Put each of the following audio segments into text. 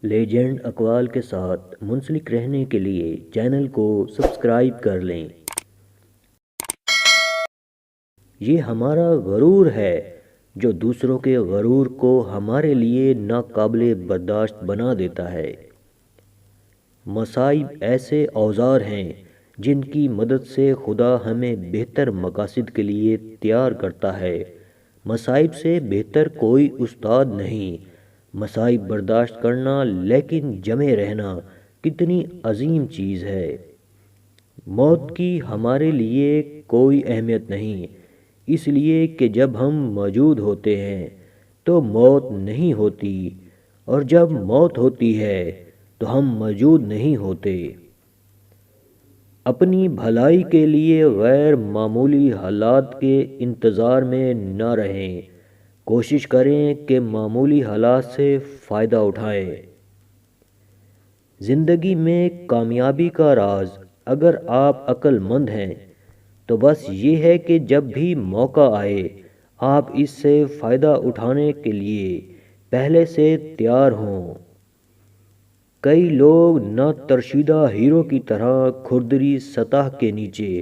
Legend اقوال کے ساتھ منسلک رہنے کے لیے چینل کو سبسکرائب کر لیں۔ یہ ہمارا غرور ہے جو دوسروں کے غرور کو ہمارے لیے ناقابل برداشت بنا دیتا ہے۔ مصائب ایسے اوزار ہیں جن کی مدد سے خدا ہمیں بہتر مقاصد کے لیے تیار کرتا ہے۔ مصائب سے بہتر کوئی استاد نہیں۔ مصائب برداشت کرنا لیکن جمے رہنا کتنی عظیم چیز ہے۔ موت کی ہمارے لیے کوئی اہمیت نہیں، اس لیے کہ جب ہم موجود ہوتے ہیں تو موت نہیں ہوتی، اور جب موت ہوتی ہے تو ہم موجود نہیں ہوتے۔ اپنی بھلائی کے لیے غیر معمولی حالات کے انتظار میں نہ رہیں، کوشش کریں کہ معمولی حالات سے فائدہ اٹھائیں۔ زندگی میں کامیابی کا راز اگر آپ عقل مند ہیں تو بس یہ ہے کہ جب بھی موقع آئے آپ اس سے فائدہ اٹھانے کے لیے پہلے سے تیار ہوں۔ کئی لوگ نہ ترشیدہ ہیرو کی طرح کھردری سطح کے نیچے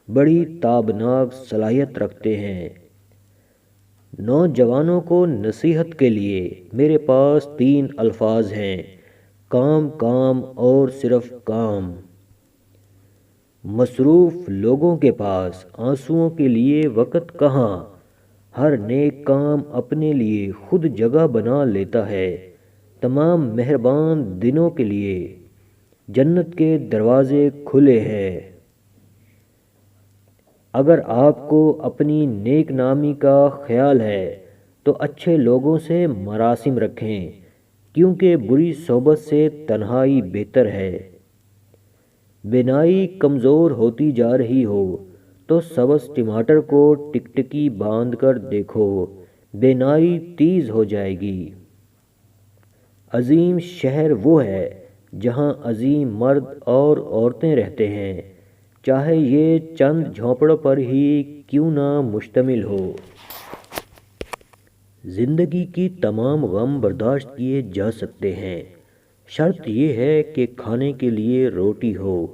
بڑی تابناک صلاحیت رکھتے ہیں۔ نوجوانوں کو نصیحت کے لیے میرے پاس 3 الفاظ ہیں: کام، کام اور صرف کام۔ مصروف لوگوں کے پاس آنسوؤں کے لیے وقت کہاں؟ ہر نیک کام اپنے لیے خود جگہ بنا لیتا ہے۔ تمام مہربان دنوں کے لیے جنت کے دروازے کھلے ہیں۔ اگر آپ کو اپنی نیک نامی کا خیال ہے تو اچھے لوگوں سے مراسم رکھیں، کیونکہ بری صحبت سے تنہائی بہتر ہے۔ بینائی کمزور ہوتی جا رہی ہو تو سبز ٹماٹر کو ٹکٹکی باندھ کر دیکھو، بینائی تیز ہو جائے گی۔ عظیم شہر وہ ہے جہاں عظیم مرد اور عورتیں رہتے ہیں، چاہے یہ چند جھونپڑوں پر ہی کیوں نہ مشتمل ہو۔ زندگی کی تمام غم برداشت کیے جا سکتے ہیں، شرط یہ ہے کہ کھانے کے لیے روٹی ہو۔